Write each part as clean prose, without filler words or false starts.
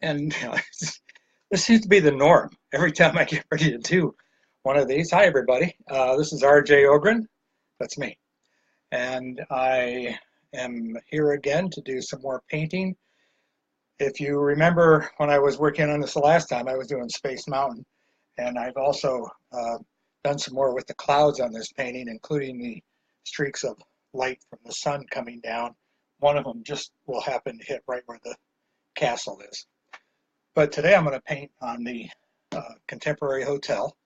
And this seems to be the norm every time I get ready to do one of these. Hi, everybody. This is RJ Ogren. That's me. And I am here again to do some more painting. If you remember when I was working on this the last time, I was doing Space Mountain. And I've also done some more with the clouds on this painting, including the streaks of light from the sun coming down. One of them just will happen to hit right where the castle is. But today I'm going to paint on the Contemporary Hotel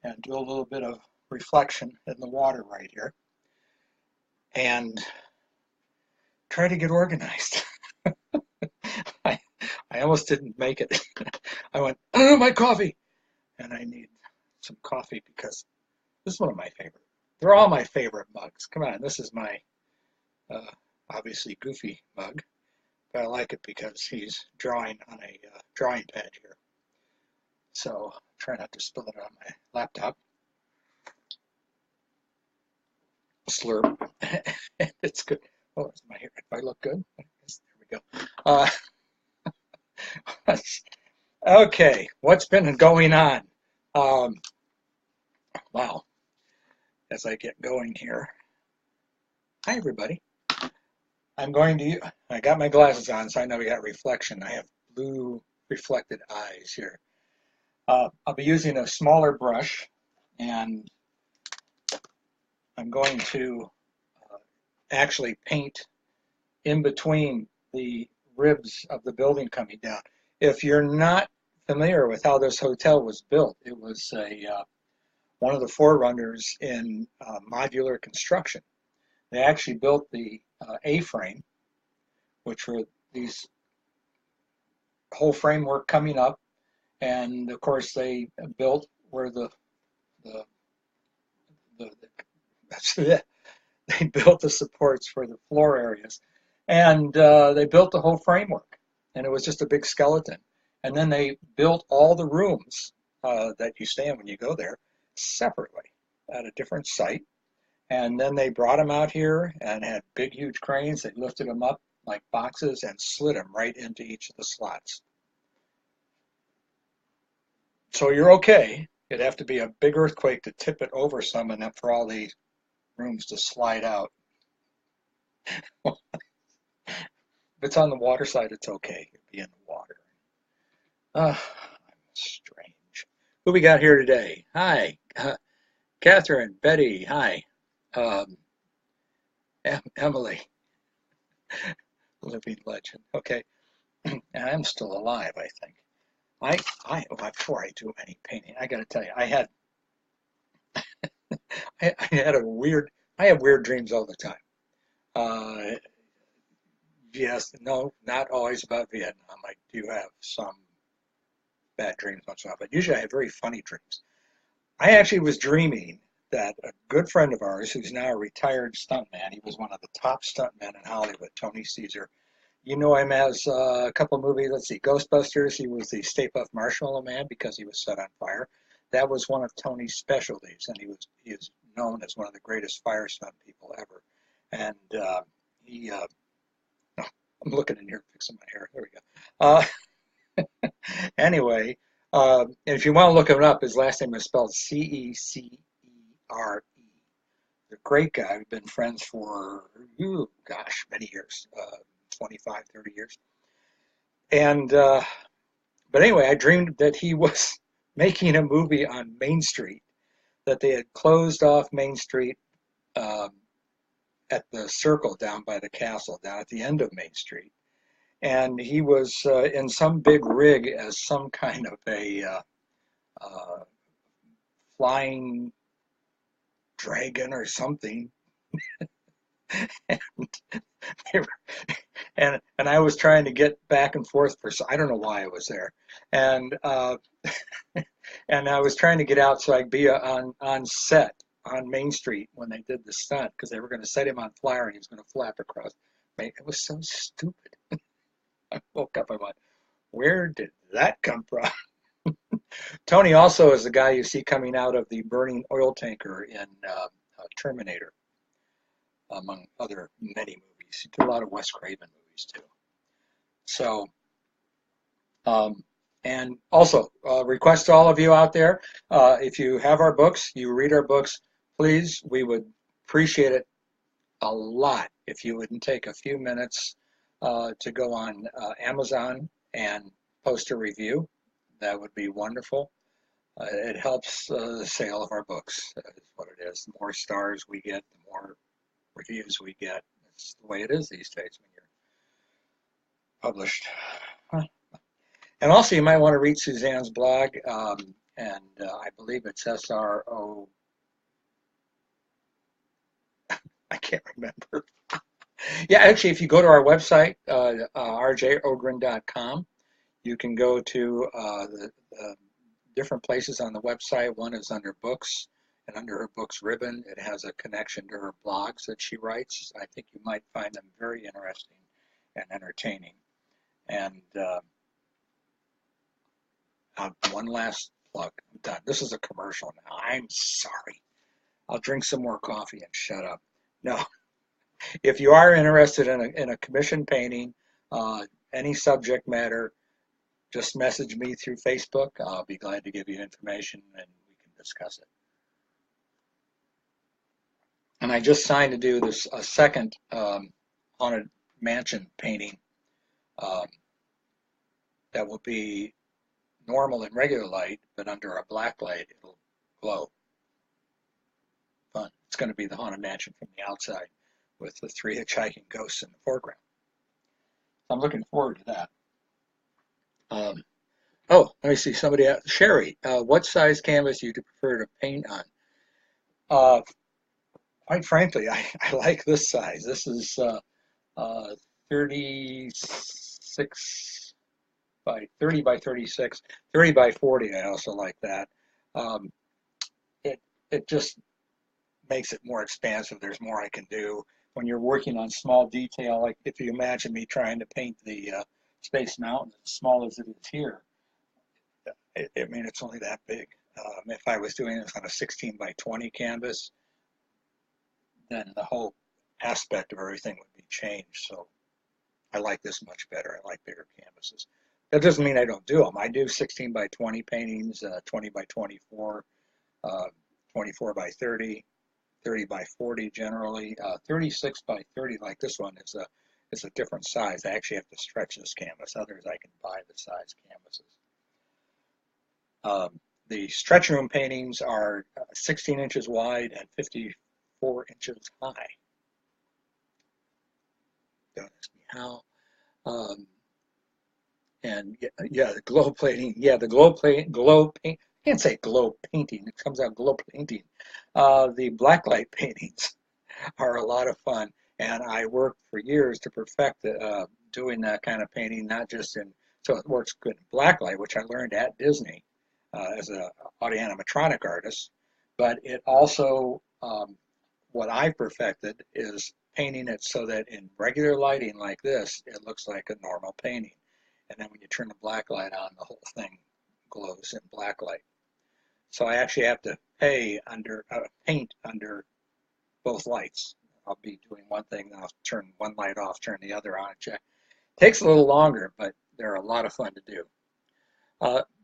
and do a little bit of reflection in the water right here and try to get organized. I, I almost didn't make it. I went, oh, my coffee! And I need some coffee because this is one of my favorite. They're all my favorite mugs. Come on, this is my obviously goofy mug. But I like it because he's drawing on a drawing pad here. So try not to spill it on my laptop. Slurp. It's good. Oh, is my hair? Do I look good? There we go. Okay, what's been going on? Wow. As I get going here. Hi, everybody. I got my glasses on, so I know we got reflection. I have blue reflected eyes here. I'll be using a smaller brush, and I'm going to actually paint in between the ribs of the building coming down. If you're not familiar with how this hotel was built, it was one of the forerunners in modular construction. They actually built the A-frame, which were these whole framework coming up, and of course they built where the that's it. They built the supports for the floor areas, and they built the whole framework, and it was just a big skeleton. And then they built all the rooms that you stay in when you go there separately at a different site. And then they brought them out here and had big, huge cranes. They lifted them up like boxes and slid them right into each of the slots. So you're okay. It'd have to be a big earthquake to tip it over some and then for all the rooms to slide out. If it's on the water side, it's okay. You'll be in the water. I'm strange. Who we got here today? Hi. Catherine, Betty, hi. Emily, living legend. Okay, and I'm still alive, I think. Before I do any painting, I got to tell you, I have weird dreams all the time. Yes, no, not always about Vietnam. I do have some bad dreams once in a while, but usually I have very funny dreams. I actually was dreaming that a good friend of ours, who's now a retired stuntman, he was one of the top stuntmen in Hollywood, Tony Caesar. You know him as a couple of movies, let's see, Ghostbusters. He was the Stay Puft Marshmallow Man because he was set on fire. That was one of Tony's specialties, and he is known as one of the greatest fire stunt people ever. And no, I'm looking in here, fixing my hair. There we go. Anyway, and if you want to look him up, his last name is spelled Cecere. The great guy. We've been friends for, many years, 25, 30 years. And, but anyway, I dreamed that he was making a movie on Main Street, that they had closed off Main Street at the circle down by the castle, down at the end of Main Street. And he was in some big rig as some kind of a flying dragon or something. and, were, and I was trying to get back and forth I don't know why I was there, and and I was trying to get out so I'd be on set on Main Street when they did the stunt because they were going to set him on fire and he was going to flap across. It was so stupid. I woke up, I went, where did that come from? Tony also is the guy you see coming out of the burning oil tanker in Terminator, among other many movies. He did a lot of Wes Craven movies too. So And also, request to all of you out there, if you have our books, you read our books, please, we would appreciate it a lot if you wouldn't take a few minutes to go on Amazon and post a review. That would be wonderful. It helps the sale of our books, is what it is. The more stars we get, the more reviews we get. It's the way it is these days when you're published. And also, you might want to read Suzanne's blog, and I believe it's SRO. I can't remember. Yeah, actually, if you go to our website, rjogren.com, you can go to the different places on the website. One is under books, and under her books ribbon, it has a connection to her blogs that she writes. I think you might find them very interesting and entertaining. And one last plug. I'm done. This is a commercial now. I'm sorry. I'll drink some more coffee and shut up. No, if you are interested in a commission painting, any subject matter, just message me through Facebook. I'll be glad to give you information and we can discuss it. And I just signed to do this a second haunted mansion painting that will be normal and regular light, but under a black light, it'll glow. Fun. It's going to be the haunted mansion from the outside with the 3 hitchhiking ghosts in the foreground. I'm looking forward to that. Oh, let me see. Somebody asked, Sherry, what size canvas do you prefer to paint on? Quite frankly, I like this size. This is 36 by 30 by 36, 30 by 40. I also like that. Um, it just makes it more expansive. There's more I can do when you're working on small detail. Like if you imagine me trying to paint the Space Mountain as small as it is here, I mean it's only that big. If I was doing this on a 16 by 20 canvas, then the whole aspect of everything would be changed. So I like this much better. I like bigger canvases. That doesn't mean I don't do them. I do 16 by 20 paintings, 20 by 24, 24 by 30, 30 by 40 generally. 36 by 30 like this one is a different size. I actually have to stretch this canvas. Others I can buy the size canvases. The stretch room paintings are 16 inches wide and 54 inches high. Don't ask me how. And yeah, the glow plating. Yeah, the glow paint. I can't say glow painting. It comes out glow painting. The blacklight paintings are a lot of fun, and I worked for years to perfect doing that kind of painting. Not just in so it works good in blacklight, which I learned at Disney as an audio animatronic artist, but it also what I perfected is painting it so that in regular lighting like this, it looks like a normal painting. And then when you turn the black light on, the whole thing glows in black light. So I actually have to paint under both lights. I'll be doing one thing, then I'll turn one light off, turn the other on, and check. Takes a little longer, but they're a lot of fun to do.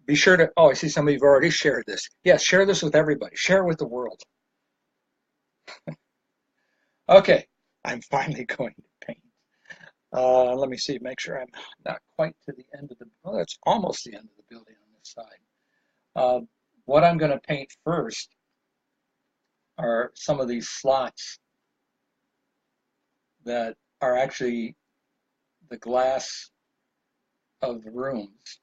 Be sure to, oh, I see some of you have already shared this. Yes, share this with everybody. Share it with the world. Okay, I'm finally going to paint. Let me see, make sure I'm not quite to the end of the, well, that's almost the end of the building on this side. What I'm going to paint first are some of these slots that are actually the glass of the rooms.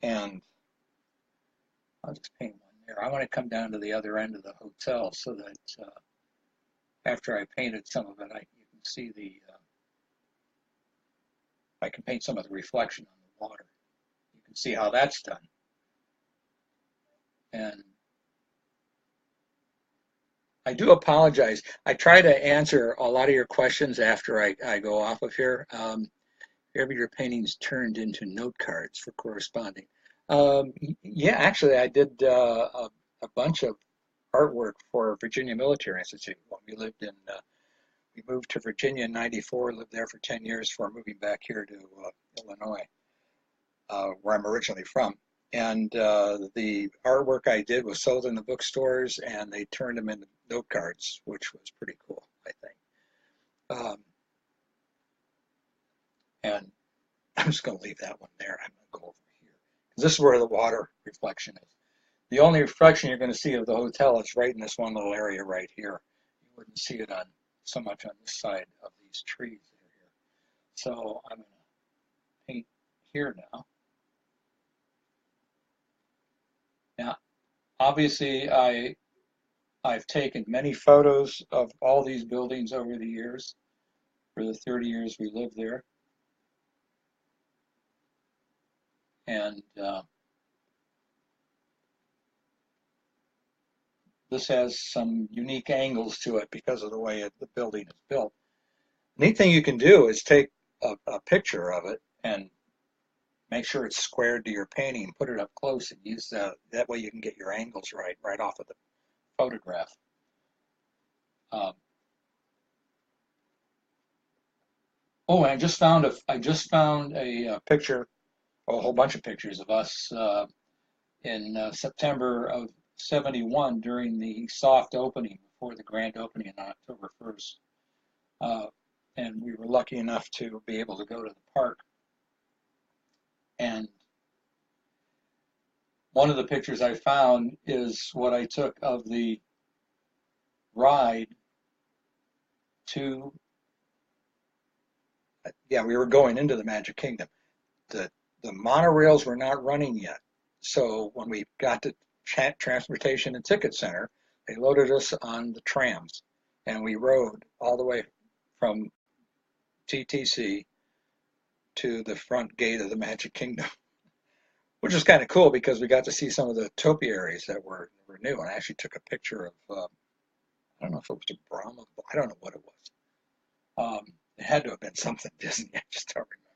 And I'll just paint one there. I want to come down to the other end of the hotel so that after I painted some of it, you can see I can paint some of the reflection on the water. You can see how that's done. And I do apologize. I try to answer a lot of your questions after I go off of here. Every your paintings turned into note cards for corresponding. Yeah, actually, I did a bunch of artwork for Virginia Military Institute when we lived in. We moved to Virginia in '94, lived there for 10 years before moving back here to Illinois. where I'm originally from. And the artwork I did was sold in the bookstores, and they turned them into note cards, which was pretty cool, I think. Um, and I'm just going to leave that one there. I'm going to go over here. This is where the water reflection is. The only reflection you're going to see of the hotel is right in this one little area right here. You wouldn't see it on so much on this side of these trees that are here. So I'm going to paint here now. Now, obviously, I've taken many photos of all these buildings over the years, for the 30 years we lived there. And this has some unique angles to it because of the way the building is built. Neat thing you can do is take a picture of it and make sure it's squared to your painting, put it up close, and use that way you can get your angles right off of the photograph. Oh, and I just found a picture, a whole bunch of pictures of us in September of '71 during the soft opening before the grand opening on October 1st. And we were lucky enough to be able to go to the park. And one of the pictures I found is what I took of the ride to, yeah, we were going into the Magic Kingdom. The monorails were not running yet. So when we got to Transportation and Ticket Center, they loaded us on the trams, and we rode all the way from TTC to the front gate of the Magic Kingdom, which is kind of cool because we got to see some of the topiaries that were new. And I actually took a picture of, I don't know if it was a Brahma, I don't know what it was. It had to have been something Disney, I just don't remember.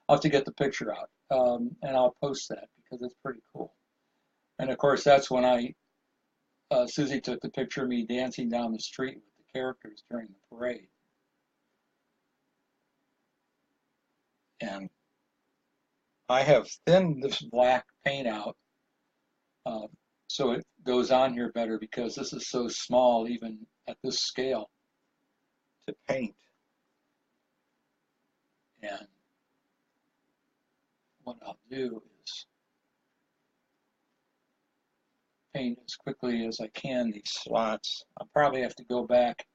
I'll have to get the picture out, and I'll post that because it's pretty cool. And of course, that's when Susie took the picture of me dancing down the street with the characters during the parade. And I have thinned this black paint out so it goes on here better because this is so small even at this scale to paint. And what I'll do is paint as quickly as I can these slots. I'll probably have to go back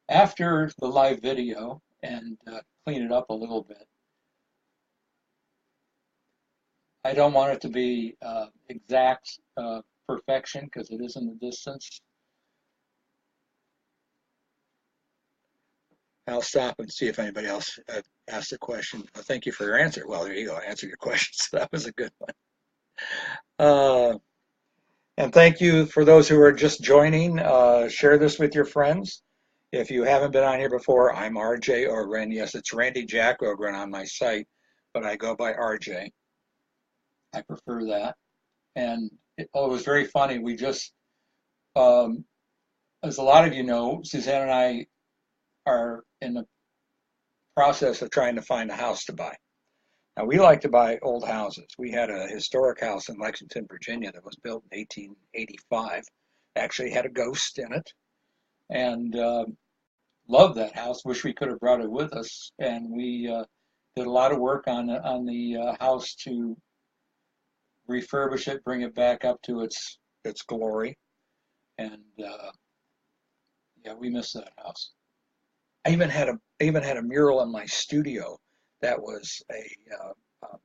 after the live video and clean it up a little bit. I don't want it to be exact perfection because it is in the distance. I'll stop and see if anybody else asked a question. Well, thank you for your answer. Well, there you go. I answered your question. So that was a good one. And thank you for those who are just joining. Share this with your friends. If you haven't been on here before, I'm RJ Ogren. Yes, it's Randy Jack Ogren on my site, but I go by RJ. I prefer that. And it was very funny. We just, as a lot of you know, Suzanne and I are in the process of trying to find a house to buy. Now, we like to buy old houses. We had a historic house in Lexington, Virginia that was built in 1885. Actually had a ghost in it. And loved that house. Wish we could have brought it with us. And we did a lot of work on the house to refurbish it, bring it back up to its glory. And yeah, we miss that house. I even had a mural in my studio that was a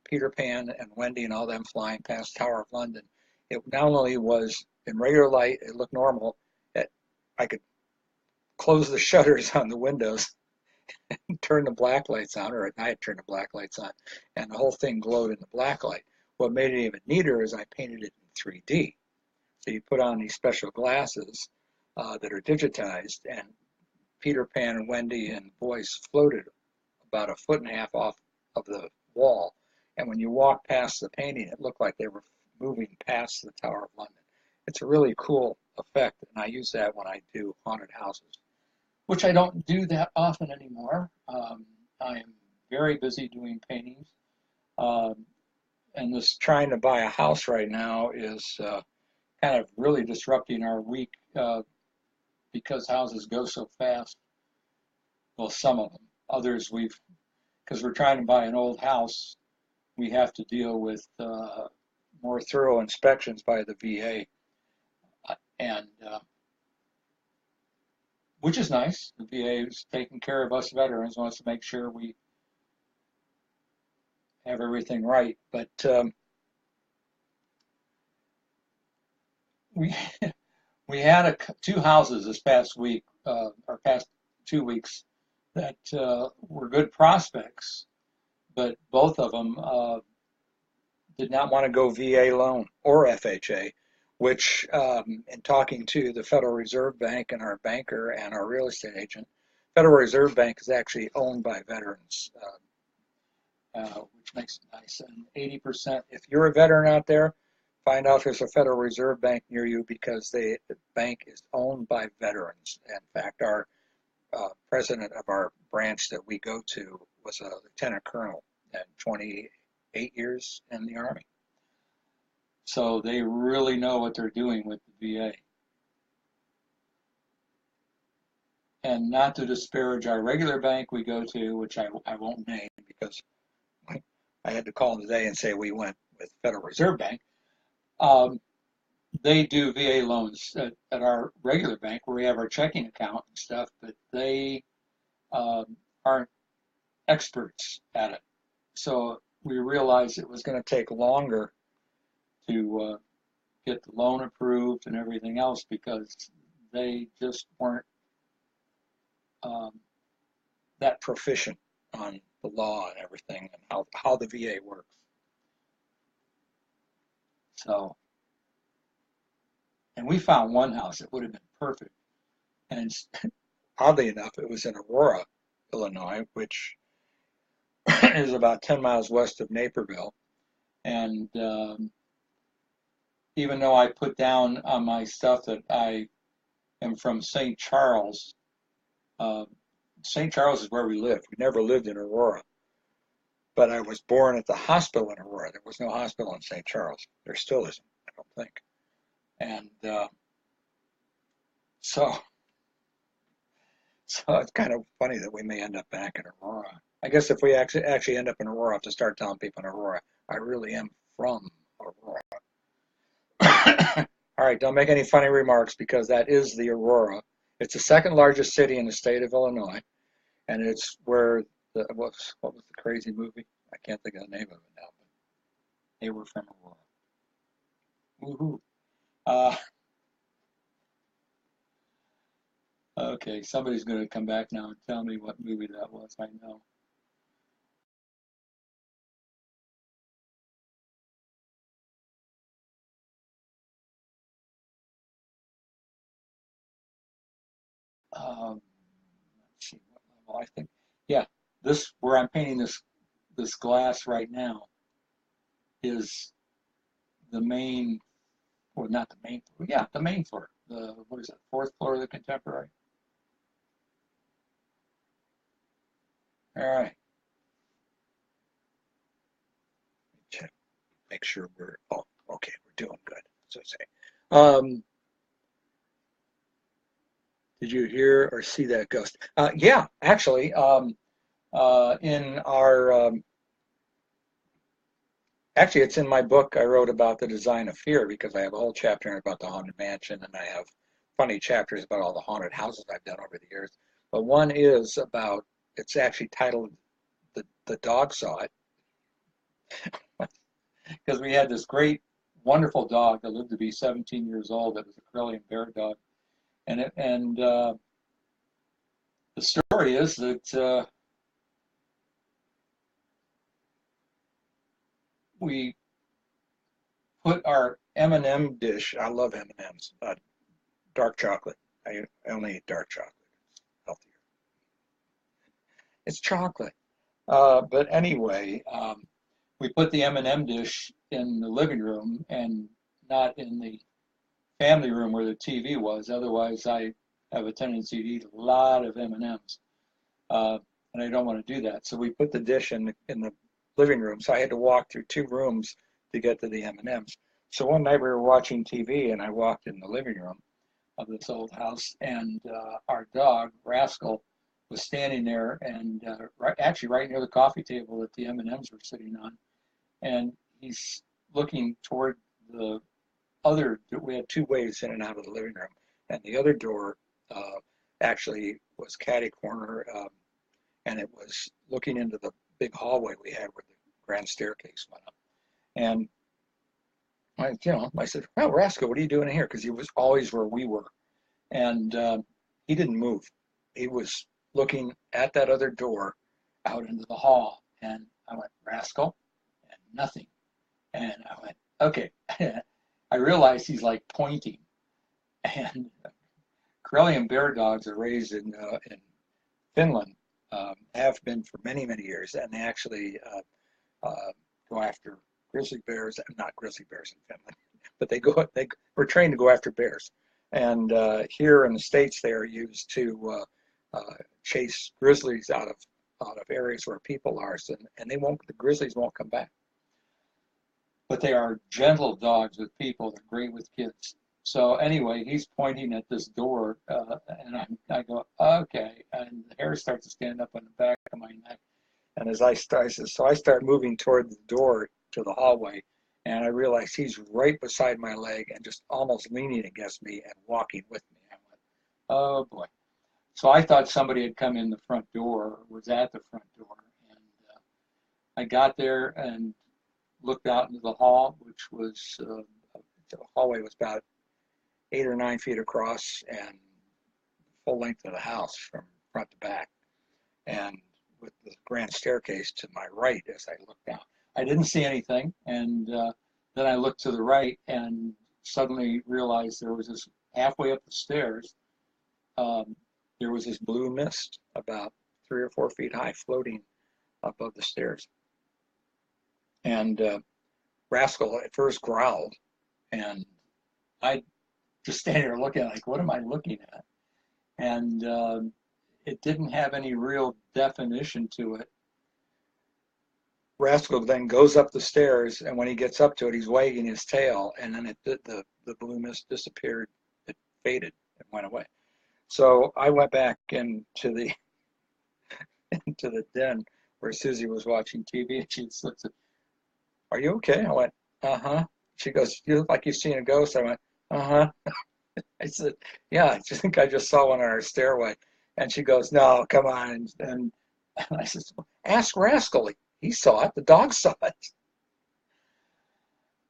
Peter Pan and Wendy and all them flying past Tower of London. It not only was in regular light, it looked normal. I could close the shutters on the windows and turn the black lights on, or at night turn the black lights on, and the whole thing glowed in the black light. What made it even neater is I painted it in 3D. So you put on these special glasses that are digitized, and Peter Pan and Wendy and the boys floated about 1.5 feet off of the wall. And when you walked past the painting, it looked like they were moving past the Tower of London. It's a really cool effect, and I use that when I do haunted houses, which I don't do that often anymore. I am very busy doing paintings. and this trying to buy a house right now is kind of really disrupting our week because houses go so fast. Well, some of them. Others because we're trying to buy an old house, we have to deal with more thorough inspections by the VA, and which is nice. The VA is taking care of us veterans, wants to make sure we have everything right. But we we had two houses this past week, or past 2 weeks, that were good prospects, but both of them did not want to go VA loan or FHA, which in talking to the Federal Reserve Bank and our banker and our real estate agent, Federal Reserve Bank is actually owned by veterans, which makes it nice. And 80%, if you're a veteran out there, find out if there's a Federal Reserve Bank near you, because the bank is owned by veterans. In fact, our president of our branch that we go to was a lieutenant colonel and 28 years in the Army. So they really know what they're doing with the VA. And not to disparage our regular bank we go to, which I won't name because I had to call today and say we went with Federal Reserve Bank. They do VA loans at our regular bank where we have our checking account and stuff, but they aren't experts at it. So we realized it was going to take longer to get the loan approved and everything else because they just weren't that proficient on the law and everything and how the VA works. So, and we found one house that would have been perfect. And oddly enough, it was in Aurora, Illinois, which is about 10 miles west of Naperville. And even though I put down on my stuff that I am from St. Charles, St. Charles is where we live. We never lived in Aurora. But I was born at the hospital in Aurora. There was no hospital in St. Charles. There still isn't, I don't think. And so it's kind of funny that we may end up back in Aurora. I guess if we actually end up in Aurora, I have to start telling people in Aurora, I really am from Aurora. All right, don't make any funny remarks because that is the Aurora. It's the second largest city in the state of Illinois, and it's where what was the crazy movie? I can't think of the name of it now, but they were from Aurora. Woohoo! Okay, somebody's going to come back now and tell me what movie that was. I know. Let's see what level. I think, yeah, this where I'm painting this glass right now is the main, well, not the main floor. Yeah, the main floor. The what is it? Fourth floor of the Contemporary. All right. Check. Make sure we're okay. We're doing good. So say. Did you hear or see that ghost? Yeah, actually, in our actually, it's in my book I wrote about the design of fear because I have a whole chapter about the Haunted Mansion, and I have funny chapters about all the haunted houses I've done over the years. But one is about, it's actually titled The Dog Saw It. Because we had this great, wonderful dog that lived to be 17 years old that was a Karelian bear dog. And the story is that we put our M&M dish. I love M&Ms, dark chocolate. I only eat dark chocolate. It's healthier. It's chocolate. But anyway, we put the M&M dish in the living room and not in the family room where the TV was. Otherwise, I have a tendency to eat a lot of M&Ms, and I don't want to do that. So we put the dish in the living room. So I had to walk through 2 rooms to get to the M&Ms. So one night we were watching TV, and I walked in the living room of this old house, and our dog Rascal was standing there, and actually right near the coffee table that the M&Ms were sitting on, and he's looking toward the other. We had two ways in and out of the living room, and the other door actually was catty corner, and it was looking into the big hallway we had where the grand staircase went up. And I said, "Well, Rascal, what are you doing here?" Because he was always where we were, and he didn't move. He was looking at that other door out into the hall, and I went, "Rascal," and nothing. And I went, "Okay." I realized he's like pointing, and Karelian bear dogs are raised in Finland, have been for many, many years, and they actually go after grizzly bears, not grizzly bears in Finland, but they were trained to go after bears. And here in the States, they are used to chase grizzlies out of areas where people are, and the grizzlies won't come back. But they are gentle dogs with people. They're great with kids. So anyway, he's pointing at this door, and I go, "Okay," and the hair starts to stand up on the back of my neck. And I start moving toward the door to the hallway, and I realize he's right beside my leg and just almost leaning against me and walking with me. I went, "Oh boy." So I thought somebody had come in the front door, or was at the front door, and I got there and looked out into the hall, which was the hallway was about 8 or 9 feet across and full length of the house from front to back, and with the grand staircase to my right as I looked down. I didn't see anything, and then I looked to the right and suddenly realized there was this halfway up the stairs, there was this blue mist about 3 or 4 feet high floating above the stairs. And Rascal at first growled, and I just standing there looking like, what am I looking at? And it didn't have any real definition to it. Rascal then goes up the stairs, and when he gets up to it, he's wagging his tail, and then the blue mist disappeared. It faded and went away. So I went back into the den where Susie was watching TV, and she just looked at, "Are you okay?" I went, "Uh-huh." She goes, "You look like you've seen a ghost." I went, "Uh-huh." I said, "Yeah, I think I just saw one on our stairway." And she goes, "No, come on." And I said, "Ask Rascal. He saw it. The dog saw it."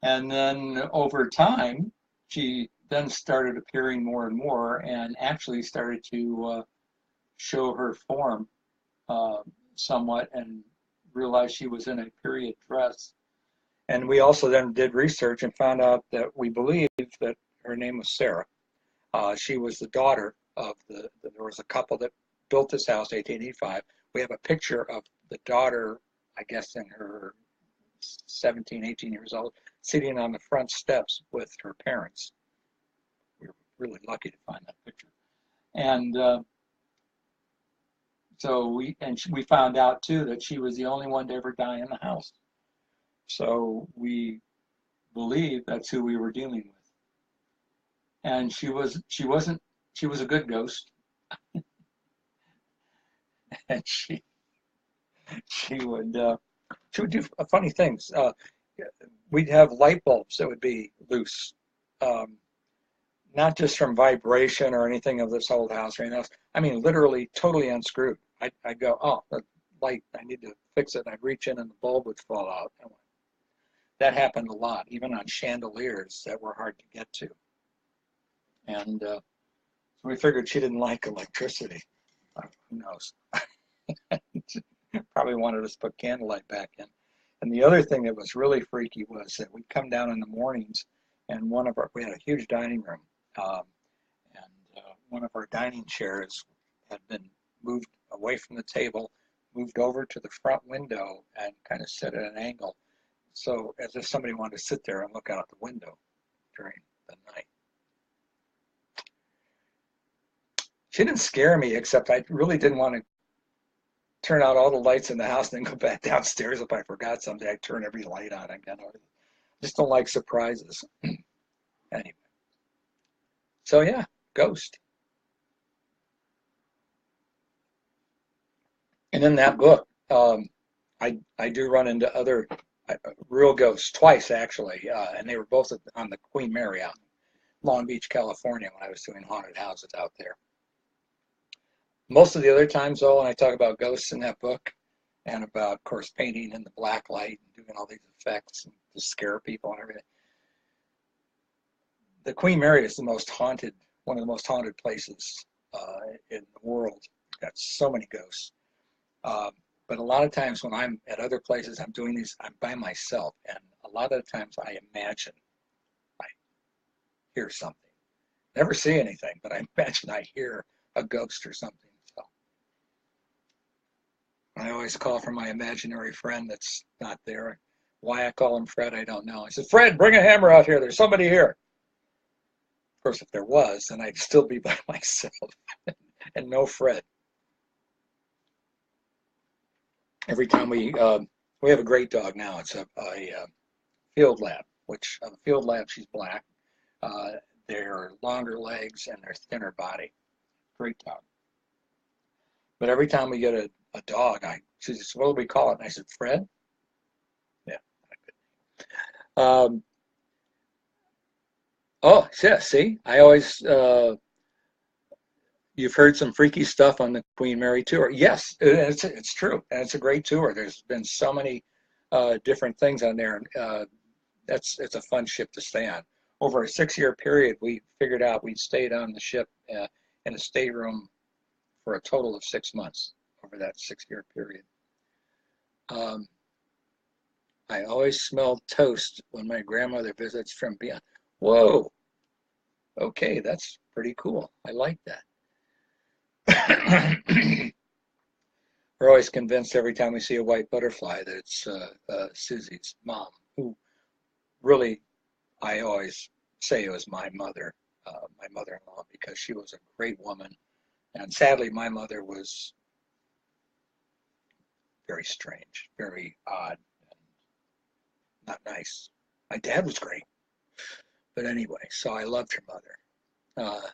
And then over time, she then started appearing more and more, and actually started to show her form somewhat, and realized she was in a period dress. And we also then did research and found out that we believe that her name was Sarah. She was the daughter of there was a couple that built this house, 1885. We have a picture of the daughter, I guess in her 17, 18 years old, sitting on the front steps with her parents. We were really lucky to find that picture. And so we found out too that she was the only one to ever die in the house. So we believe that's who we were dealing with. And she was a good ghost. And she would do funny things. We'd have light bulbs that would be loose, not just from vibration or anything of this old house or anything else. I mean, literally totally unscrewed. I'd go, "Oh, the light, I need to fix it." And I'd reach in and the bulb would fall out. That happened a lot, even on chandeliers that were hard to get to. And so we figured she didn't like electricity. Who knows? Probably wanted us to put candlelight back in. And the other thing that was really freaky was that we'd come down in the mornings, and we had a huge dining room, and one of our dining chairs had been moved away from the table, moved over to the front window, and kind of set at an angle, so as if somebody wanted to sit there and look out the window during the night. She didn't scare me, except I really didn't want to turn out all the lights in the house and then go back downstairs if I forgot something. I'd turn every light on again. Just don't like surprises. Anyway, so yeah, ghost. And in that book, I do run into other real ghosts twice actually, and they were both on the Queen Mary out in Long Beach, California, when I was doing haunted houses out there. Most of the other times, though, when I talk about ghosts in that book, and about, of course, painting in the black light and doing all these effects and to scare people and everything, the Queen Mary is the most haunted, one of the most haunted places in the world. Got so many ghosts. Um, but a lot of times when I'm at other places, I'm doing these, I'm by myself, and a lot of the times I imagine I hear something. Never see anything, but I imagine I hear a ghost or something. So I always call for my imaginary friend that's not there. Why I call him Fred, I don't know. I said, Fred, bring a hammer out here. There's somebody here. Of course, if there was, then I'd still be by myself and no Fred. Every time we have a great dog now. It's a field lab, which a field lab, she's black. Uh, they're longer legs and they're thinner body. Great dog. But every time we get a dog, she says, what do we call it? And I said, Fred? Yeah. Um, oh, yeah, see, I always, you've heard some freaky stuff on the Queen Mary tour. Yes, it's true. And it's a great tour. There's been so many different things on there. It's a fun ship to stay on. Over a 6-year period, we figured out we stayed on the ship in a stateroom for a total of 6 months over that 6-year period. I always smell toast when my grandmother visits from beyond. Whoa, okay, that's pretty cool. I like that. We're always convinced every time we see a white butterfly that it's Susie's mom, who really, I always say it was my mother-in-law, because she was a great woman. And sadly, my mother was very strange, very odd, and not nice. My dad was great. But anyway, so I loved her mother. Uh,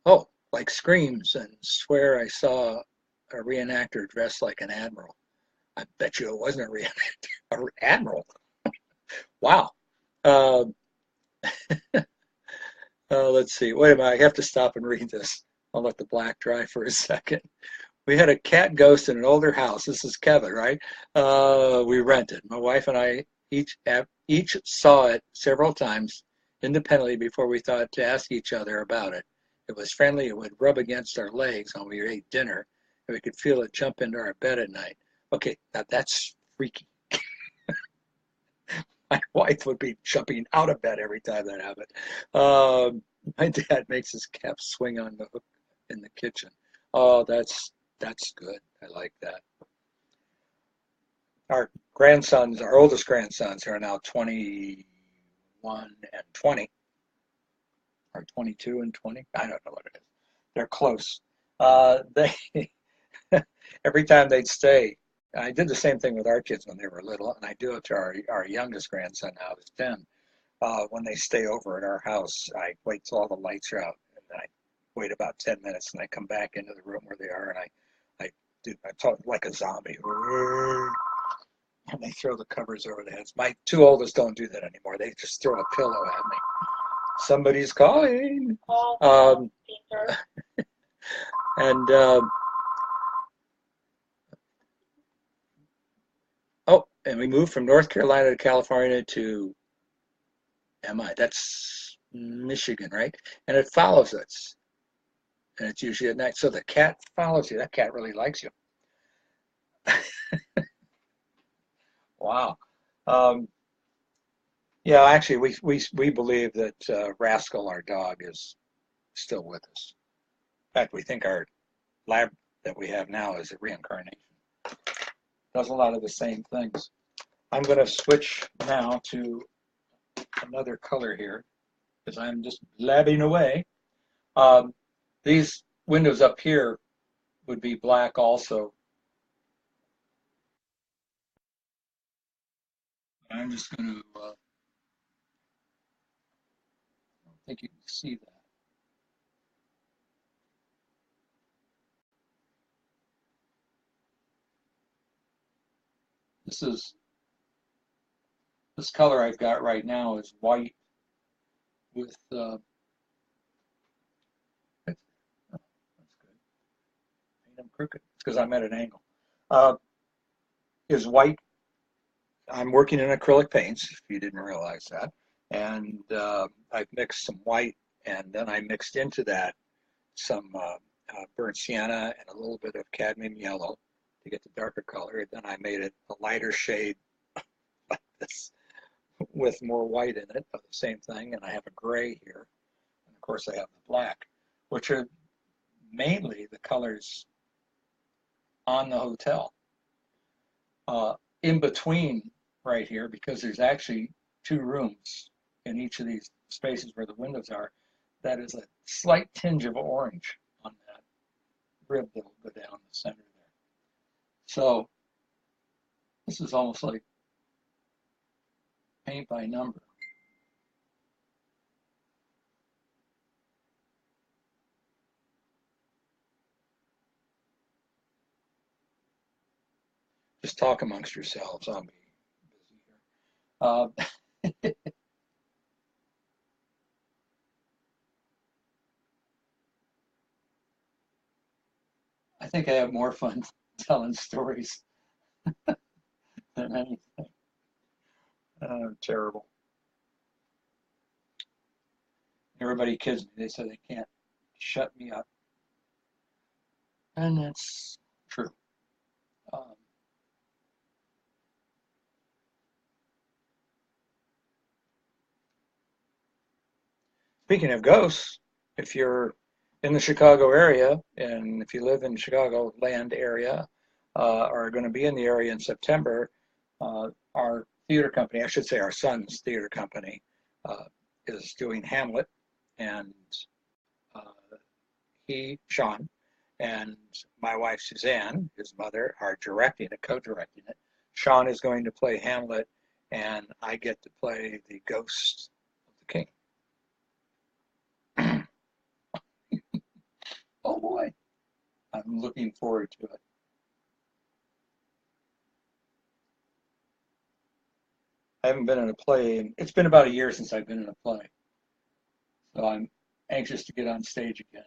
oh, like screams and swear I saw a reenactor dressed like an admiral. I bet you it wasn't a reenactor, an admiral. Wow. Uh, let's see. Wait a minute. I have to stop and read this. I'll let the black dry for a second. We had a cat ghost in an older house. This is Kevin, right? We rented. My wife and I each saw it several times independently before we thought to ask each other about it. It was friendly. It would rub against our legs when we ate dinner, and we could feel it jump into our bed at night. Okay, now that's freaky. My wife would be jumping out of bed every time that happened. My dad makes his cap swing on the hook in the kitchen. Oh, that's good. I like that. Our grandsons, our oldest grandsons, are now 21 and 20, or 22 and 20. I don't know what it is. They're close. They every time they'd stay, I did the same thing with our kids when they were little, and I do it to our youngest grandson now, who's 10. When they stay over at our house, I wait till all the lights are out, and then I wait about 10 minutes, and I come back into the room where they are, and I talk like a zombie. And they throw the covers over their heads. My two oldest don't do that anymore. They just throw a pillow at me. Somebody's calling. Um, and oh, and we moved from North Carolina to California to that's Michigan, right? And it follows us, and it's usually at night. So the cat follows you. That cat really likes you. Wow. Um, yeah, actually, we believe that Rascal, our dog, is still with us. In fact, we think our lab that we have now is a reincarnation. Does a lot of the same things. I'm going to switch now to another color here because I'm just blabbing away. These windows up here would be black also. I'm just going to think you can see that. This color I've got right now is white with oh, that's good. Paint them crooked. It's because I'm at an angle. Uh, is white. I'm working in acrylic paints, if you didn't realize that. And I've mixed some white, and then I mixed into that some burnt sienna and a little bit of cadmium yellow to get the darker color. And then I made it a lighter shade like this with more white in it of the same thing. And I have a gray here. And of course, I have the black, which are mainly the colors on the hotel. In between right here, because there's actually 2 rooms in each of these spaces where the windows are, that is a slight tinge of orange on that rib that will go down the center there. So this is almost like paint by number. Just talk amongst yourselves. I'll be busy here. I think I have more fun telling stories than anything. Terrible. Everybody kids me. They say they can't shut me up. And that's true. Um, Speaking of ghosts, if you're in the Chicago area, and if you live in Chicago land area, are going to be in the area in September, our theater company, I should say our son's theater company, is doing Hamlet, and uh, Sean, and my wife Suzanne, his mother, are directing it, co-directing it. Sean is going to play Hamlet, and I get to play the ghost of the king. Oh boy, I'm looking forward to it. I haven't been in a play, and it's been about a year since I've been in a play, so I'm anxious to get on stage again.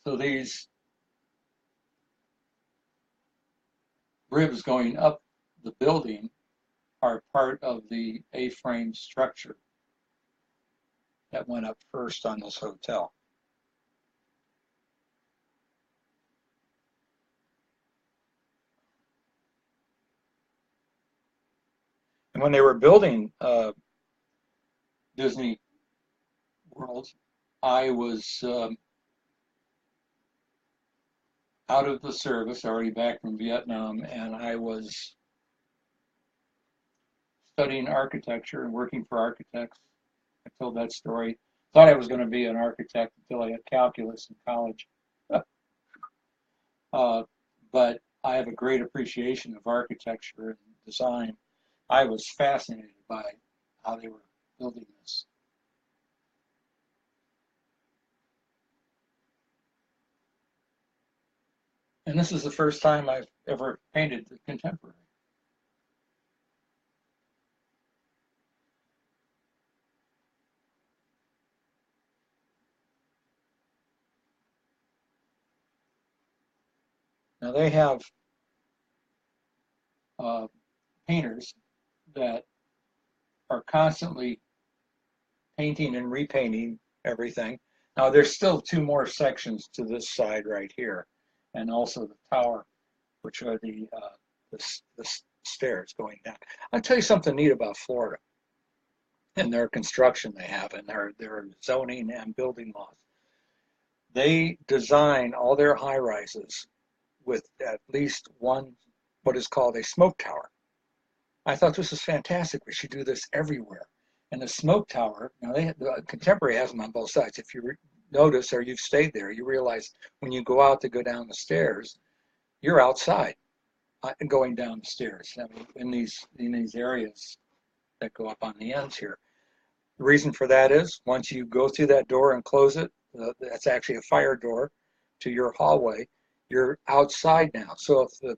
So these ribs going up the building are part of the A-frame structure that went up first on this hotel. And when they were building Disney World, I was out of the service, already back from Vietnam, and I was studying architecture and working for architects. I told that story. Thought I was going to be an architect until I had calculus in college. But I have a great appreciation of architecture and design. I was fascinated by how they were building this. And this is the first time I've ever painted the contemporary. Now they have painters that are constantly painting and repainting everything. Now there's still 2 more sections to this side right here, and also the tower, which are the stairs going down. I'll tell you something neat about Florida and their construction they have, and their zoning and building laws. They design all their high rises with at least one what is called a smoke tower. I thought this was fantastic. We should do this everywhere. And the smoke tower, now the Contemporary has them on both sides. If you notice or you've stayed there, you realize when you go out to go down the stairs, you're outside. going down the stairs. I mean, in these areas that go up on the ends here. The reason for that is once you go through that door and close it, that's actually a fire door to your hallway. You're outside now. So if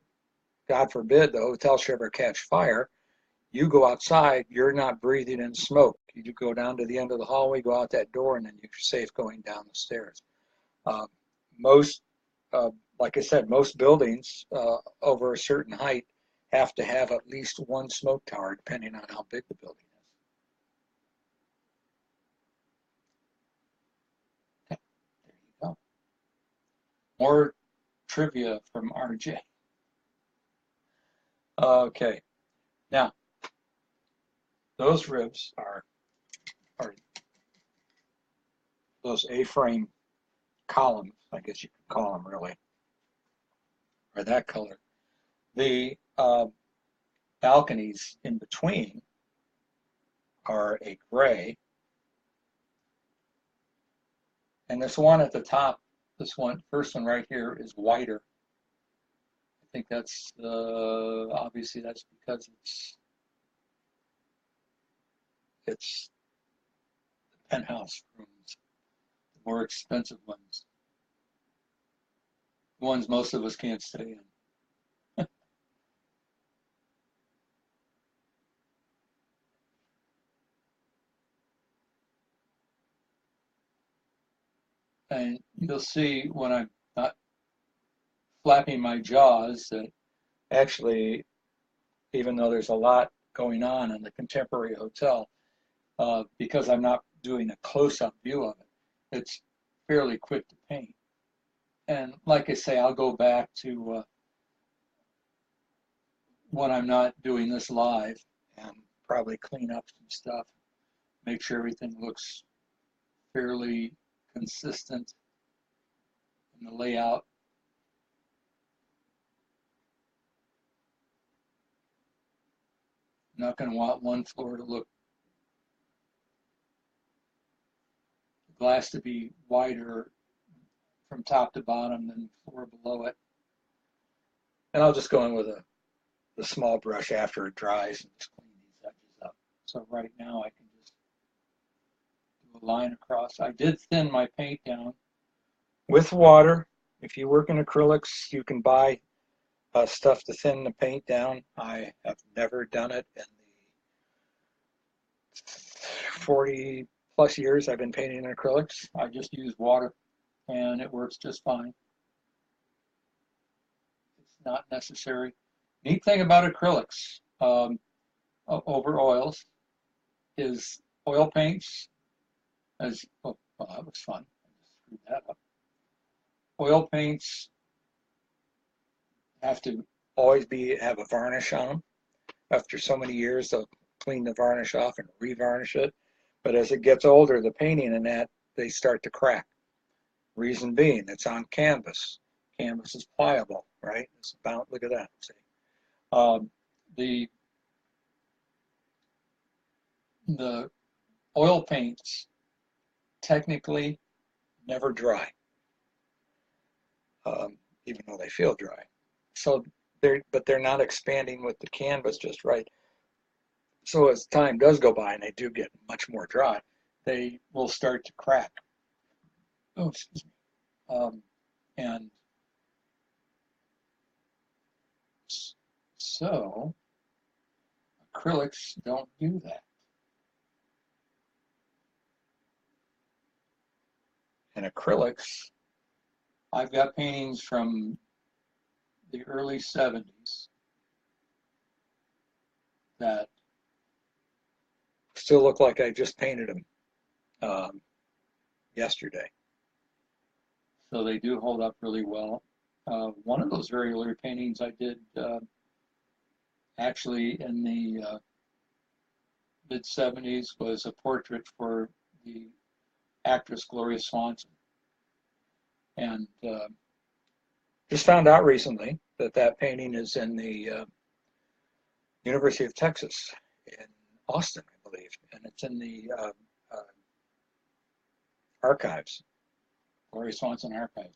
God forbid the hotel should ever catch fire, you go outside, you're not breathing in smoke. You go down to the end of the hallway, go out that door, and then you're safe going down the stairs. Uh, most, like I said, most buildings over a certain height have to have at least one smoke tower, depending on how big the building is. Okay, there you go. More trivia from RJ. Okay, now those ribs are those A-frame columns, I guess you could call them really, are that color. The balconies in between are a gray, and this one at the top, this one, first one right here, is whiter. I think that's obviously that's because it's the penthouse rooms, the more expensive ones, the ones most of us can't stay in. And you'll see when I'm not flapping my jaws that actually, even though there's a lot going on in the Contemporary Hotel, because I'm not doing a close-up view of it, it's fairly quick to paint. And like I say, I'll go back to when I'm not doing this live and probably clean up some stuff, make sure everything looks fairly consistent in the layout. I'm not going to want one floor to look, the glass to be wider from top to bottom than the floor below it. And I'll just go in with the small brush after it dries and just clean these edges up. So right now I can just do a line across. I did thin my paint down with water. If you work in acrylics, you can buy stuff to thin the paint down. I have never done it in the 40 plus years I've been painting in acrylics. I just use water and it works just fine. It's not necessary. Neat thing about acrylics over oils is oil paints, as oh, well, that was fun. I just screwed that up. Oil paints have to always have a varnish on them. After so many years, they'll clean the varnish off and revarnish it. But as it gets older, the painting in that, they start to crack. Reason being, it's on canvas. Canvas is pliable, right? It's about, look at that. See, the oil paints technically never dry, even though they feel dry. So they're not expanding with the canvas just right. So as time does go by and they do get much more dry, they will start to crack. Oh, excuse me. And so acrylics don't do that. And acrylics, I've got paintings from the early 70s that still look like I just painted them yesterday. So they do hold up really well. One of those very early paintings I did actually in the mid-70s was a portrait for the actress Gloria Swanson. And just found out recently that that painting is in the University of Texas in Austin, I believe, and it's in the archives, Gloria Swanson archives.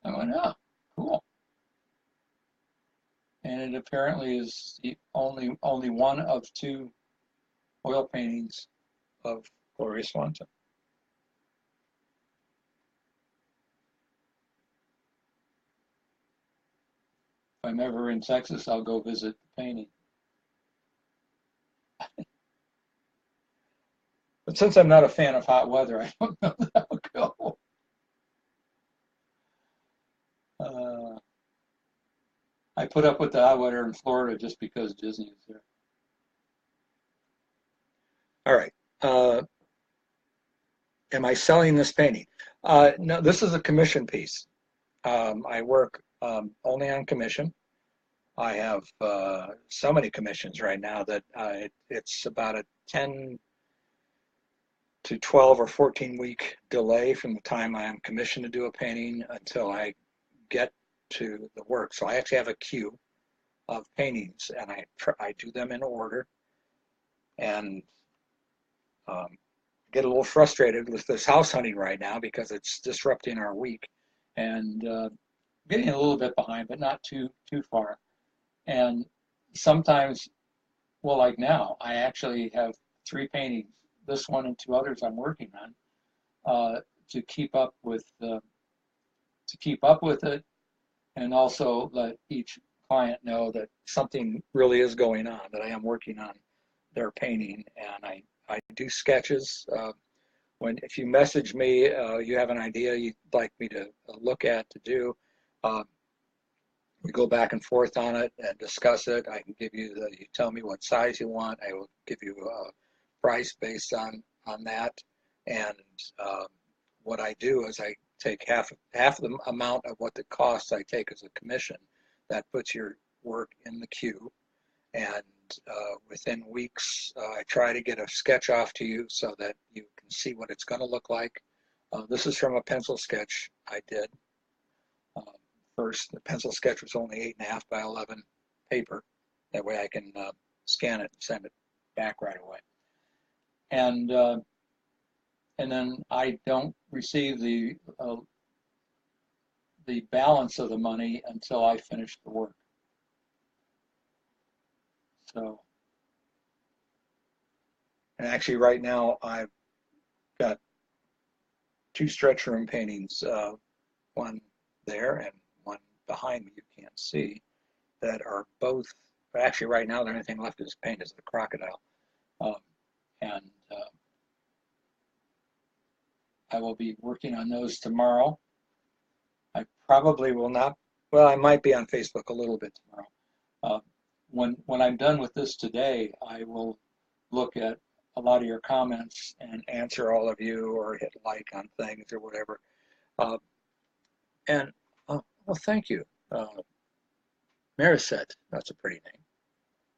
I went, oh, cool. and it apparently is the only one of 2 oil paintings of Gloria Swanson. If I'm ever in Texas, I'll go visit the painting. But since I'm not a fan of hot weather, I don't know that I'll go. I put up with the hot weather in Florida just because Disney is there. All right. Am I selling this painting? No, this is a commission piece. I work only on commission. I have so many commissions right now that it's about a 10 to 12 or 14 week delay from the time I am commissioned to do a painting until I get to the work. So I actually have a queue of paintings, and I do them in order, and get a little frustrated with this house hunting right now because it's disrupting our week, and getting a little bit behind, but not too far. And sometimes, well, like now, I actually have 3 paintings, this one and 2 others I'm working on, to keep up with it, and also let each client know that something really is going on, that I am working on their painting, and I do sketches. If you message me, you have an idea you'd like me to look at, to do, we go back and forth on it and discuss it. I can give you you tell me what size you want. I will give you a price based on that. And what I do is I take half the amount of what it costs. I take as a commission. That puts your work in the queue, and within weeks, I try to get a sketch off to you so that you can see what it's going to look like. This is from a pencil sketch I did. First, the pencil sketch was only 8.5 by 11 paper. That way I can scan it and send it back right away. And then I don't receive the balance of the money until I finish the work. So, and actually right now I've got 2 stretch room paintings, one there and one behind me you can't see, that are both, actually right now the only thing left is paint is the crocodile. And I will be working on those tomorrow. I probably will not, well, I might be on Facebook a little bit tomorrow. When I'm done with this today, I will look at a lot of your comments and answer all of you, or hit like on things or whatever. And well, thank you. Marisette, that's a pretty name.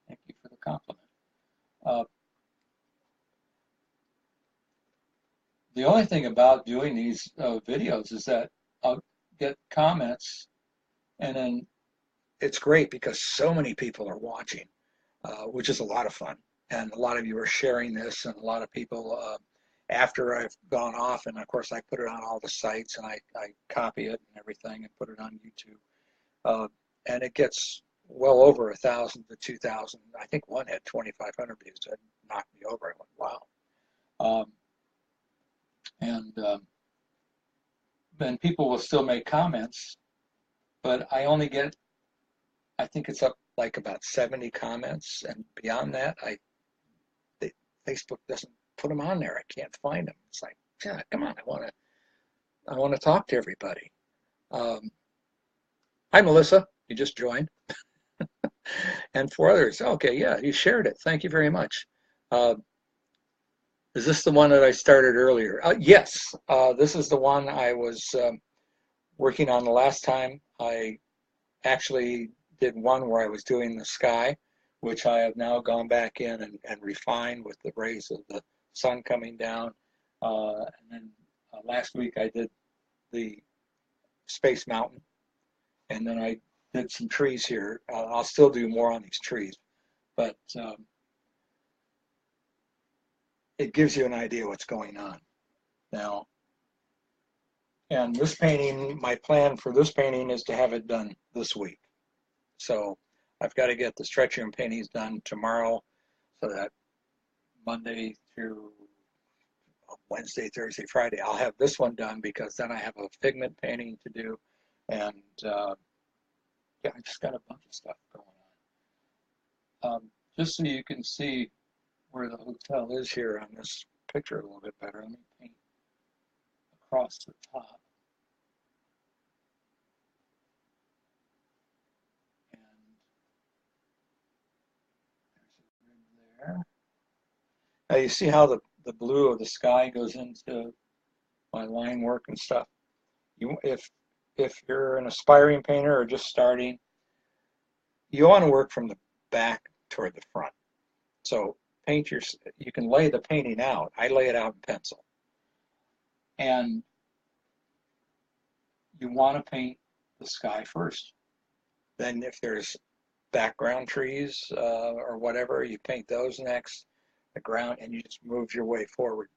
Thank you for the compliment. The only thing about doing these videos is that I'll get comments, and then it's great because so many people are watching, which is a lot of fun. And a lot of you are sharing this, and a lot of people, after I've gone off, and of course I put it on all the sites, and I copy it and everything and put it on YouTube. And it gets well over 1,000 to 2,000. I think one had 2,500 views. That knocked me over. I went, wow. Then people will still make comments, but I only get, I think it's up like about 70 comments, and beyond that, Facebook doesn't put them on there. I can't find them. It's like, yeah, come on, I want to talk to everybody. Hi, Melissa, you just joined. And for others, okay, yeah, you shared it. Thank you very much. Is this the one that I started earlier? Yes, this is the one I was working on the last time. I actually did one where I was doing the sky, which I have now gone back in and refined with the rays of the sun coming down. And then last week I did the Space Mountain, and then I did some trees here. I'll still do more on these trees, but it gives you an idea what's going on now. And this painting, my plan for this painting is to have it done this week. So I've got to get the stretch room paintings done tomorrow so that Monday through Wednesday, Thursday, Friday, I'll have this one done because then I have a figment painting to do. And yeah, I just got a bunch of stuff going on. Just so you can see where the hotel is here on this picture a little bit better, let me paint across the top. And there's a grid there. Now you see how the blue of the sky goes into my line work and stuff. If you're an aspiring painter or just starting, you want to work from the back toward the front. So you can lay the painting out. I lay it out in pencil. And you want to paint the sky first. Then if there's background trees or whatever, you paint those next, the ground, and you just move your way forward.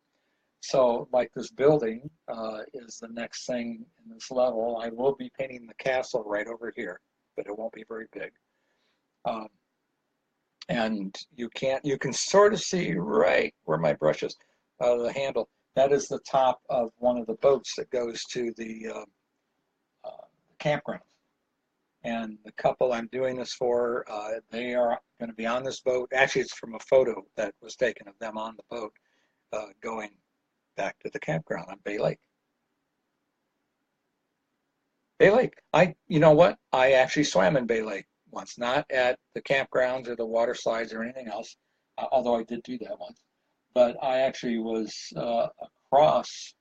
So like this building is the next thing in this level. I will be painting the castle right over here, but it won't be very big. And you can sort of see right where my brush is, the handle. That is the top of one of the boats that goes to the campground. And the couple I'm doing this for, they are going to be on this boat. Actually, it's from a photo that was taken of them on the boat going back to the campground on Bay Lake. Bay Lake. You know what? I actually swam in Bay Lake once, not at the campgrounds or the water slides or anything else, although I did do that once. But I actually was across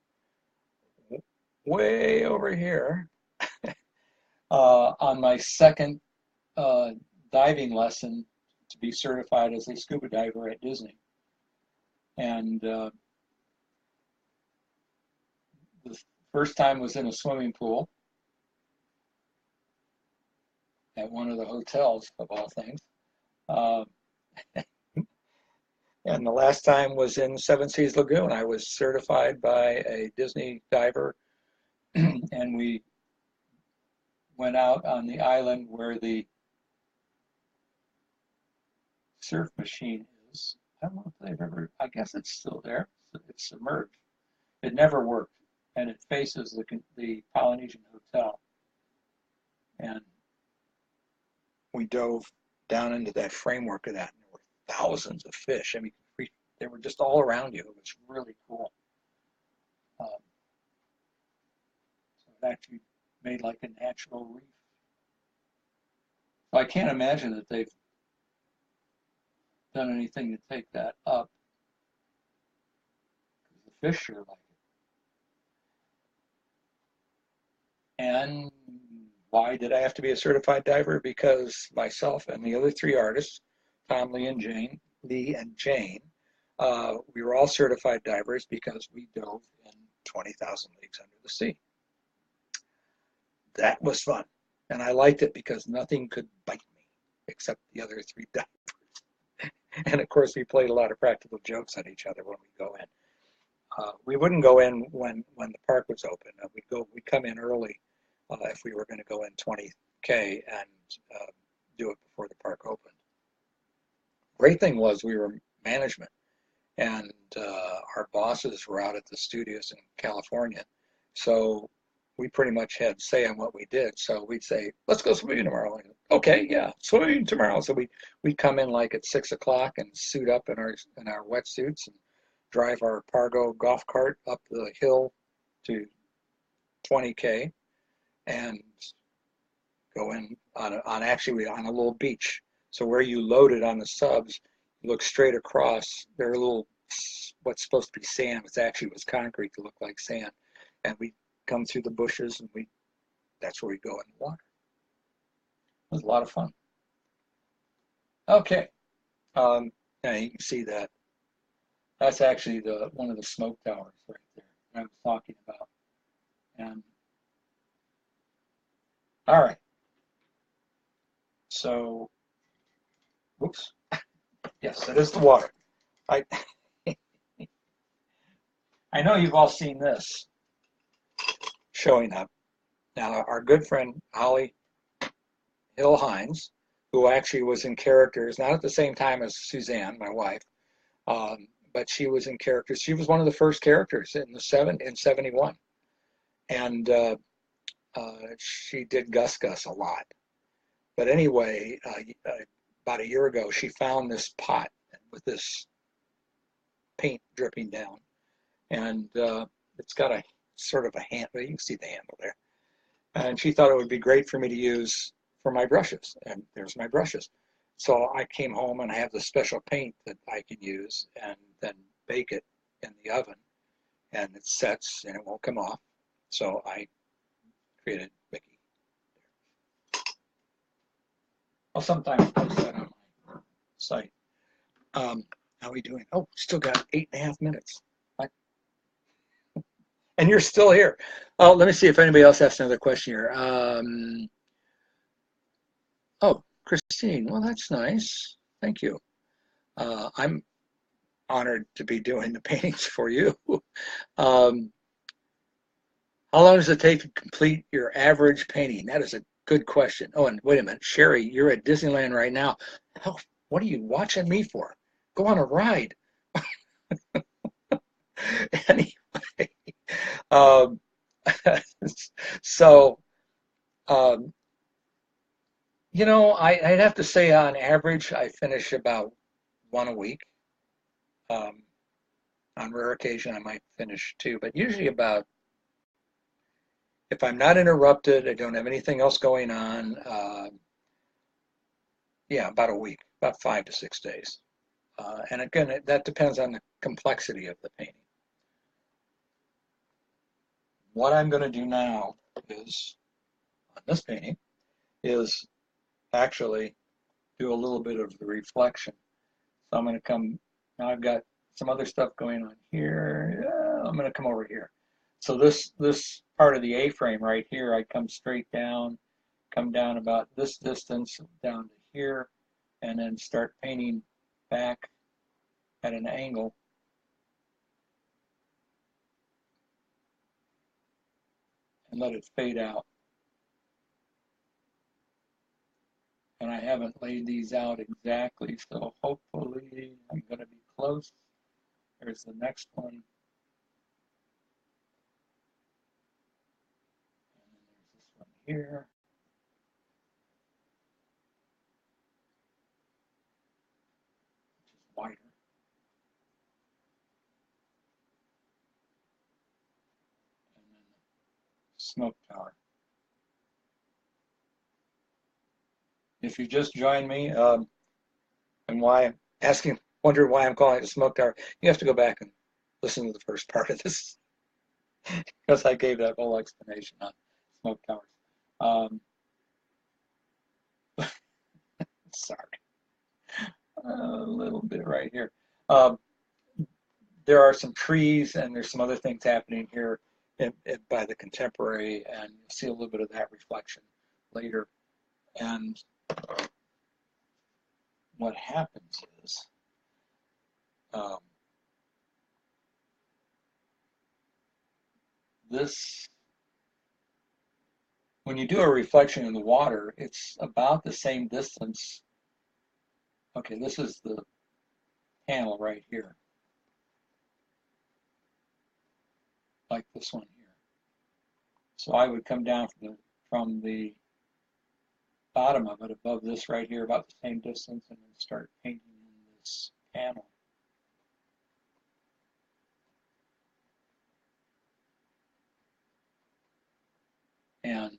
way over here on my second diving lesson to be certified as a scuba diver at Disney. And the first time was in a swimming pool at one of the hotels, of all things. And the last time was in Seven Seas Lagoon. I was certified by a Disney diver, and we went out on the island where the surf machine is. I don't know if they've ever, I guess it's still there. It's submerged. It never worked, and it faces the Polynesian Hotel. And we dove down into that framework of that, and there were thousands of fish. I mean, they were just all around you. It was really cool. So it actually made like a natural reef. So I can't imagine that they've done anything to take that up. The fish sure like it. And why did I have to be a certified diver? Because myself and the other three artists, Tom, Lee, and Jane, we were all certified divers because we dove in 20,000 leagues under the sea. That was fun. And I liked it because nothing could bite me except the other three divers. And of course, we played a lot of practical jokes on each other when we go in. We wouldn't go in when the park was open. We'd come in early if we were going to go in 20K and do it before the park opened. Great thing was we were management, and our bosses were out at the studios in California, so we pretty much had say on what we did. So we'd say, let's go swimming tomorrow. And, okay, yeah, swimming tomorrow. So we'd come in like at 6 o'clock and suit up in our wetsuits and drive our Pargo golf cart up the hill to 20K and go in on a little beach. So where you loaded on the subs, you look straight across. There are little, what's supposed to be sand, it actually was concrete to look like sand. And we come through the bushes, and that's where we go in the water. It was a lot of fun. Okay, now you can see that. That's actually one of the smoke towers right there that I was talking about. And all right, so, whoops. Yes, it is the water. I know you've all seen this showing up. Now, our good friend Holly Hill Hines, who actually was in characters, not at the same time as Suzanne, my wife, but she was in characters. She was one of the first characters in in '71, and she did Gus Gus a lot. But anyway, about a year ago, she found this pot with this paint dripping down, and it's got a sort of a handle. You can see the handle there. And she thought it would be great for me to use for my brushes. And there's my brushes. So I came home and I have this special paint that I can use and then bake it in the oven. And it sets and it won't come off. So I created Mickey. I'll sometimes post that on my site. How are we doing? Oh, still got 8.5 minutes. And you're still here. Oh, let me see if anybody else has another question here. Oh, Christine. Well, that's nice. Thank you. I'm honored to be doing the paintings for you. How long does it take to complete your average painting? That is a good question. Oh, and wait a minute, Sherry, you're at Disneyland right now. Oh, what are you watching me for? Go on a ride. Anyway, um, so, you know, I'd have to say on average, I finish about one a week. On rare occasion, I might finish two, but usually about, if I'm not interrupted, I don't have anything else going on, yeah, about a week, about 5 to 6 days. And again, that depends on the complexity of the painting. What I'm going to do now is, on this painting, is actually do a little bit of the reflection. So I'm going to come, now I've got some other stuff going on here. Yeah, I'm going to come over here. So this part of the A-frame right here, I come straight down, come down about this distance down to here, and then start painting back at an angle. And let it fade out. And I haven't laid these out exactly, so hopefully I'm going to be close. There's the next one. And then there's this one here. Which is wider. And then the smoke tower. If you just joined me, and why wonder why I'm calling it a smoke tower, you have to go back and listen to the first part of this because I gave that whole explanation on smoke towers. Sorry, a little bit right here. There are some trees and there's some other things happening here by the contemporary, and you'll see a little bit of that reflection later. And what happens is this, when you do a reflection in the water, it's about the same distance. Okay, this is the panel right here, like this one here. So I would come down from the bottom of it, above this right here, about the same distance, and then start painting in this panel. And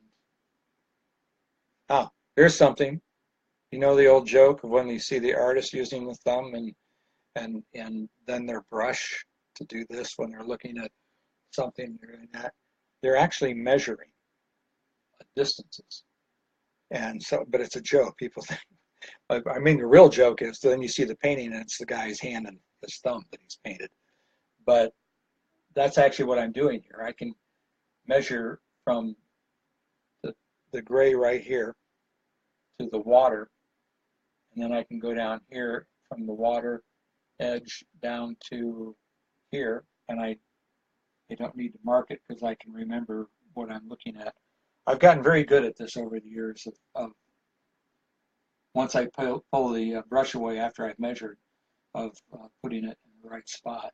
here's something. You know the old joke of when you see the artist using the thumb and then their brush to do this when they're looking at something, they're doing that. They're actually measuring distances. And so, but it's a joke. People think, I mean, the real joke is then you see the painting and it's the guy's hand and his thumb that he's painted. But that's actually what I'm doing here. I can measure from the gray right here to the water, and then I can go down here from the water edge down to here, and I don't need to mark it because I can remember what I'm looking at. I've gotten very good at this over the years of once I pull the brush away after I've measured, of putting it in the right spot.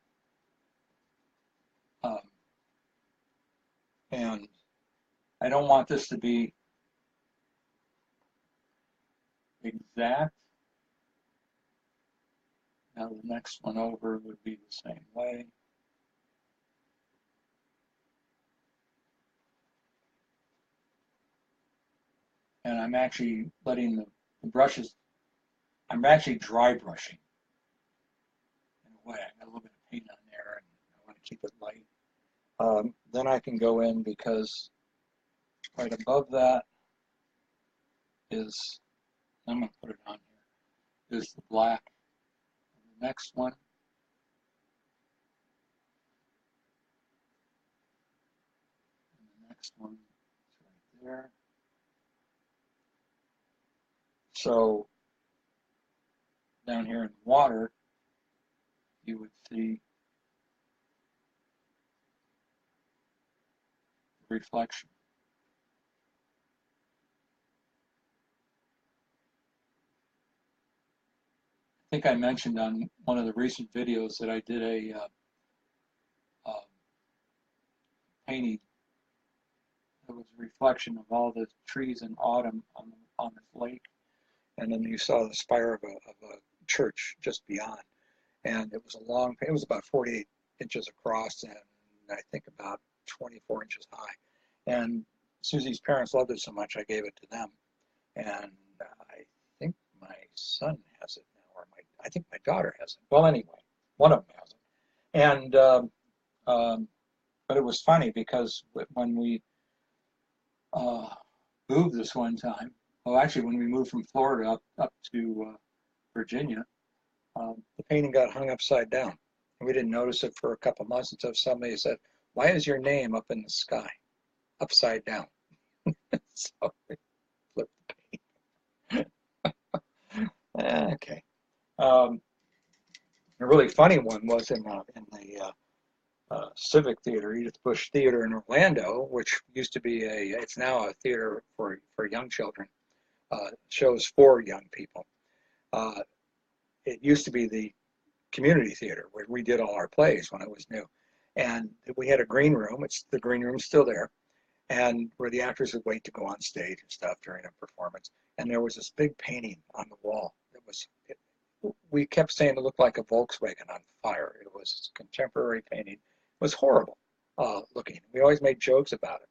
And I don't want this to be exact. Now the next one over would be the same way. And I'm actually letting the brushes, I'm actually dry brushing. In a way, I got a little bit of paint on there and I want to keep it light. Then I can go in because right above that is, I'm going to put it on here, is the black. The next one and the next one is right there. So down here in water, you would see the reflection. I think I mentioned on one of the recent videos that I did a painting that was a reflection of all the trees in autumn on this lake, and then you saw the spire of a church just beyond, and it was a long, it was about 48 inches across and I think about 24 inches high. And Susie's parents loved it so much I gave it to them, and I think my son has it now, or I think my daughter has it. Well, anyway, one of them has it. And but it was funny because when we moved this one time, well, actually when we moved from Florida up to Virginia, the painting got hung upside down. And we didn't notice it for a couple months until somebody said, "Why is your name up in the sky, upside down?" So we flipped the paint. Okay. A really funny one was in the Civic Theater, Edith Bush Theater in Orlando, which used to be it's now a theater for young children, shows for young people. It used to be the community theater where we did all our plays when it was new. And we had a green room, the green room's still there, and where the actors would wait to go on stage and stuff during a performance. And there was this big painting on the wall. We kept saying it looked like a Volkswagen on fire. It was contemporary painting. It was horrible looking. We always made jokes about it.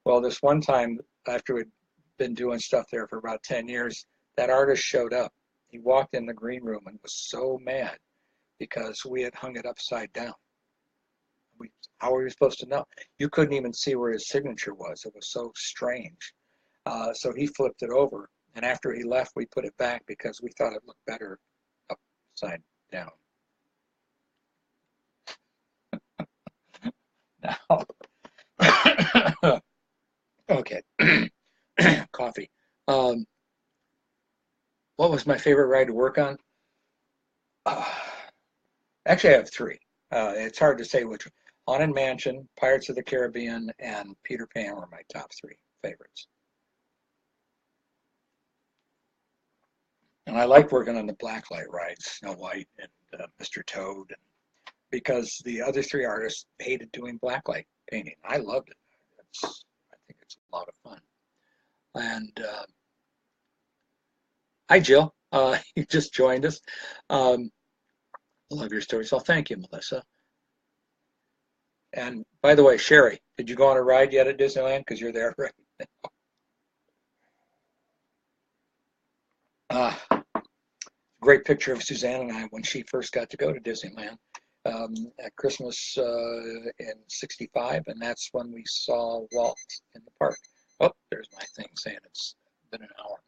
Well, this one time, after we'd been doing stuff there for about 10 years, that artist showed up. He walked in the green room and was so mad because we had hung it upside down. How were we supposed to know? You couldn't even see where his signature was. It was so strange. So he flipped it over. And after he left, we put it back because we thought it looked better upside down. Now, okay, coffee. What was my favorite ride to work on? Actually, I have three. It's hard to say which. Haunted Mansion, Pirates of the Caribbean, and Peter Pan were my top three favorites. And I liked working on the blacklight rides, Snow White and Mr. Toad, because the other three artists hated doing blacklight painting. I loved it. I think it's a lot of fun. And hi, Jill. You just joined us. I love your stories. So thank you, Melissa. And by the way, Sherry, did you go on a ride yet at Disneyland? Because you're there right now. Great picture of Suzanne and I when she first got to go to Disneyland at Christmas in '65, and that's when we saw Walt in the park. Oh, there's my thing saying it's been an hour.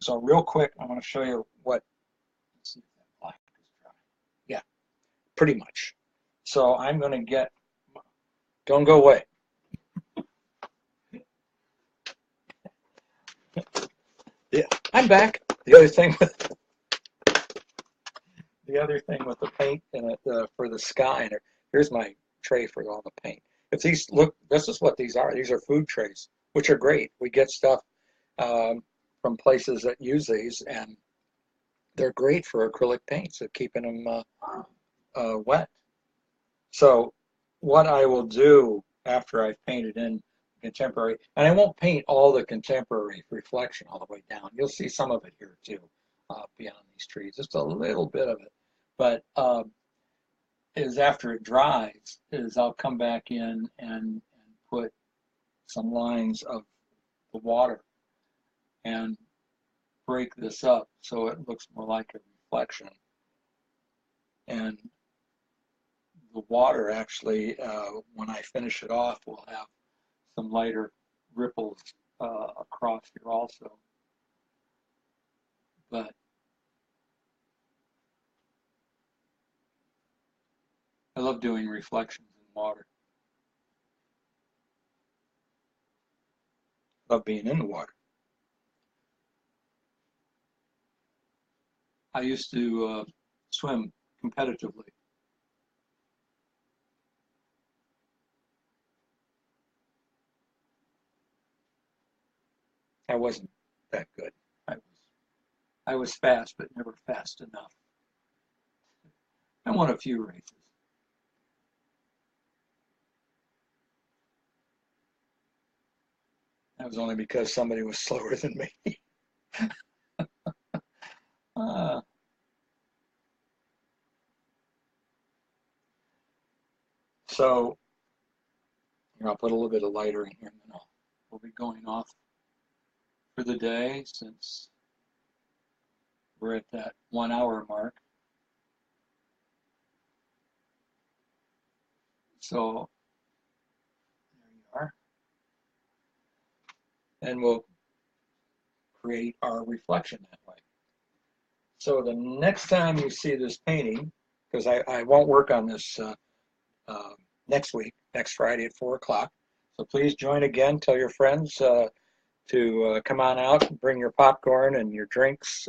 So real quick, I want to show you what, let's see if that black is dry. Yeah, pretty much. So I'm going to get, don't go away. Yeah, I'm back. The other thing with the paint in it for the sky, and here's my tray for all the paint. If these look, this is what these are. These are food trays, which are great. We get stuff from from places that use these, and they're great for acrylic paints at keeping them wet. So what I will do after I've painted in contemporary, and I won't paint all the contemporary reflection all the way down. You'll see some of it here too, beyond these trees, just a little bit of it. But is after it dries, is I'll come back in and put some lines of the water and break this up so it looks more like a reflection. And the water actually, when I finish it off, will have some lighter ripples across here also. But I love doing reflections in water. I love being in the water. I used to swim competitively. I wasn't that good. I was fast, but never fast enough. I won a few races. That was only because somebody was slower than me. So I'll put a little bit of lighter in here, and then we'll be going off for the day since we're at that 1 hour mark. So there you are. And we'll create our reflection that way. So the next time you see this painting, because I won't work on this next week, next Friday at 4 o'clock. So please join again. Tell your friends to come on out and bring your popcorn and your drinks.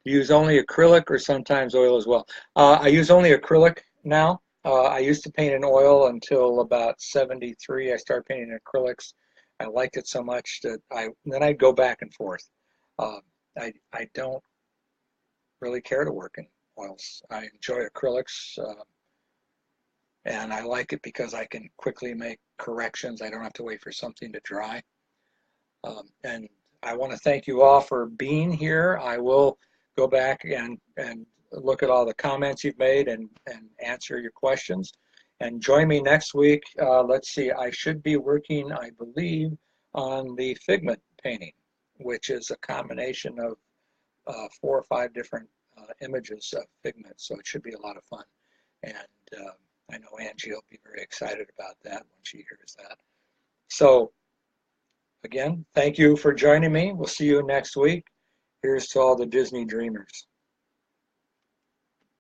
Use only acrylic or sometimes oil as well. I use only acrylic now. I used to paint in oil until about 73. I started painting acrylics. I liked it so much that then I'd go back and forth. I don't really care to work in oils. I enjoy acrylics, and I like it because I can quickly make corrections. I don't have to wait for something to dry. And I want to thank you all for being here. I will go back and look at all the comments you've made and answer your questions. And join me next week. Let's see, I should be working, I believe, on the figment painting, which is a combination of 4 or 5 different images of pigments. So it should be a lot of fun. And I know Angie will be very excited about that when she hears that. So again, thank you for joining me. We'll see you next week. Here's to all the Disney dreamers.